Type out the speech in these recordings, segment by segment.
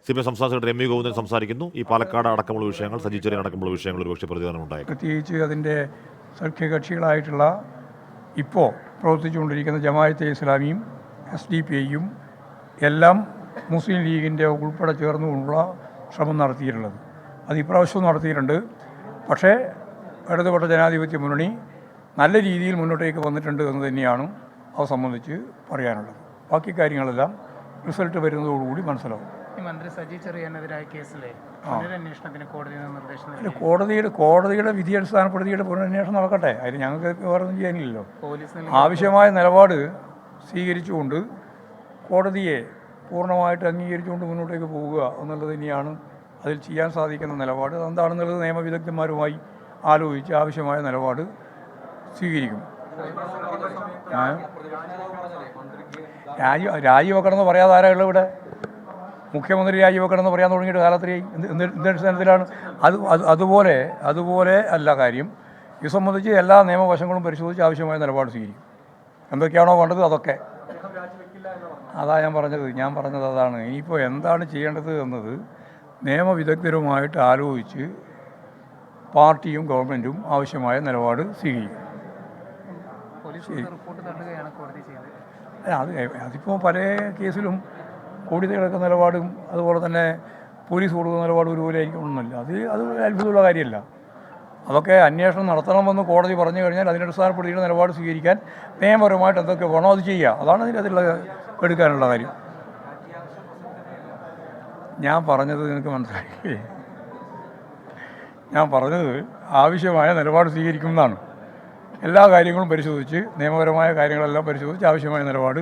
CPM സംസ്ഥാന secretary M V Govindan സംസാരിക്കുന്നു. ഈ പാലക്കാട് അടക്കമുള്ള വിഷയങ്ങൾ, സജി ചെറിയാൻ അടക്കമുള്ള വിഷയങ്ങൾ ഒരുപക്ഷെ പ്രതികരണം ഉണ്ടായി. പ്രത്യേകിച്ച് അതിൻ്റെ സഖ്യകക്ഷികളായിട്ടുള്ള ഇപ്പോൾ പ്രവർത്തിച്ചുകൊണ്ടിരിക്കുന്ന ജമാഅത്തെ ഇസ്ലാമിയും SDP എല്ലാം മുസ്ലിം ലീഗിൻ്റെ ഉൾപ്പെടെ ചേർന്നുകൊണ്ടുള്ള ശ്രമം നടത്തിയിട്ടുള്ളത്. അത് ഇപ്രാവശ്യവും നടത്തിയിട്ടുണ്ട്. പക്ഷേ ഇടതുപക്ഷ ജനാധിപത്യ മുന്നണി നല്ല രീതിയിൽ മുന്നോട്ടേക്ക് വന്നിട്ടുണ്ട് എന്ന് തന്നെയാണ് അത് സംബന്ധിച്ച് പറയാനുള്ളത്. ബാക്കി കാര്യങ്ങളെല്ലാം റിസൾട്ട് വരുന്നതോടുകൂടി മനസ്സിലാവും. മന്ത്രി സജി ചെറിയാനെതിരായ കേസിലെ അന്വേഷണത്തിന് കോടതിയുടെ വിധി അടിസ്ഥാനപ്പെടുത്തിയിട്ട് പുനരന്വേഷണം നടക്കട്ടെ. അതിന് ഞങ്ങൾക്ക് വേറൊന്നും ചെയ്യാനില്ലല്ലോ. ആവശ്യമായ നിലപാട് സ്വീകരിച്ചുകൊണ്ട് കോടതിയെ പൂർണ്ണമായിട്ട് അംഗീകരിച്ചുകൊണ്ട് മുന്നോട്ടേക്ക് പോവുക എന്നുള്ളത് തന്നെയാണ് അതിൽ ചെയ്യാൻ സാധിക്കുന്ന നിലപാട്. അതെന്താണെന്നുള്ളത് നിയമവിദഗ്ധന്മാരുമായി ആലോചിച്ച് ആവശ്യമായ നിലപാട് സ്വീകരിക്കും. രാജിവെക്കണമെന്ന് പറയാതെ ആരാളുള്ള ഇവിടെ മുഖ്യമന്ത്രി രാജിവെക്കണമെന്ന് പറയാൻ തുടങ്ങിയിട്ട് കാലത്തിലായി എന്തടിസ്ഥാനത്തിലാണ് അതുപോലെ അല്ല കാര്യം. ഇത് സംബന്ധിച്ച് എല്ലാ നിയമവശങ്ങളും പരിശോധിച്ച് ആവശ്യമായ നിലപാട് സ്വീകരിക്കും. എന്തൊക്കെയാണോ വേണ്ടത് അതൊക്കെ. അതാ ഞാൻ പറഞ്ഞത് അതാണ്. ഇനിയിപ്പോൾ എന്താണ് ചെയ്യേണ്ടത് എന്നത് നിയമവിദഗ്ധരുമായിട്ട് ആലോചിച്ച് പാർട്ടിയും ഗവൺമെൻറ്റും ആവശ്യമായ നിലപാട് സ്വീകരിക്കും. അതിപ്പോൾ പല കേസിലും കോടതി കിടക്കുന്ന നിലപാടും അതുപോലെ തന്നെ പോലീസ് കൊടുക്കുന്ന നിലപാടും ഒരുപോലെ ആയിരിക്കണമെന്നില്ല. അത് അത്ഭുതമുള്ള കാര്യമല്ല. അതൊക്കെ അന്വേഷണം നടത്തണമെന്ന് കോടതി പറഞ്ഞു കഴിഞ്ഞാൽ അതിനടിസ്ഥാനപ്പെടുത്തിയിട്ട് നിലപാട് സ്വീകരിക്കാൻ നിയമപരമായിട്ട് എന്തൊക്കെ വേണോ അത് ചെയ്യുക. അതാണ് അതിലുള്ള എടുക്കാനുള്ള കാര്യം. ഞാൻ പറഞ്ഞത് നിങ്ങൾക്ക് മനസ്സിലാക്കി. ഞാൻ പറഞ്ഞത് ആവശ്യമായ നിലപാട് സ്വീകരിക്കുന്നതാണ്. എല്ലാ കാര്യങ്ങളും പരിശോധിച്ച് നിയമപരമായ കാര്യങ്ങളെല്ലാം പരിശോധിച്ച് ആവശ്യമായ നിലപാട്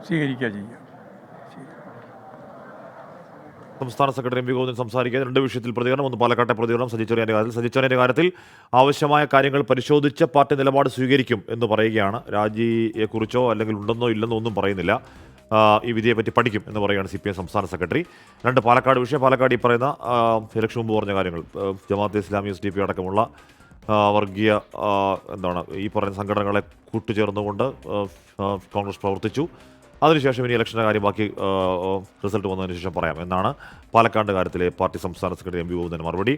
സ്വീകരിക്കുക ചെയ്യുക. സംസ്ഥാന സെക്രട്ടറി എം വി ഗോവിന്ദൻ സംസാരിക്കാൻ രണ്ട് വിഷയത്തിൽ പ്രതികരണം. ഒന്ന് പാലക്കാട്ടെ പ്രതികരണം സജി ചെറിയാൻ്റെ കാര്യത്തിൽ ആവശ്യമായ കാര്യങ്ങൾ പരിശോധിച്ച് പാർട്ടി നിലപാട് സ്വീകരിക്കും എന്ന് പറയുകയാണ്. രാജിയെക്കുറിച്ചോ അല്ലെങ്കിൽ ഉണ്ടെന്നോ ഇല്ലെന്നോ ഒന്നും പറയുന്നില്ല. ഈ വിധിയെപ്പറ്റി പഠിക്കും എന്ന് പറയുകയാണ് CPM സംസ്ഥാന സെക്രട്ടറി. രണ്ട് പാലക്കാട് വിഷയം. പാലക്കാട് ഈ പറയുന്ന ഇലക്ഷൻ മുമ്പ് പറഞ്ഞ കാര്യങ്ങൾ, ജമാഅത്തെ ഇസ്ലാമി SDP അടക്കമുള്ള വർഗീയ ഈ പറയുന്ന സംഘടനകളെ കൂട്ടുചേർന്നുകൊണ്ട് കോൺഗ്രസ് പ്രവർത്തിച്ചു. അതിനുശേഷം ഇനി ഇലക്ഷൻ്റെ കാര്യം ബാക്കി റിസൾട്ട് വന്നതിന് ശേഷം പറയാം എന്നാണ് പാലക്കാട് കാര്യത്തിലെ പാർട്ടി സംസ്ഥാന സെക്രട്ടറി എം വി ഗോവിന്ദൻ മറുപടി.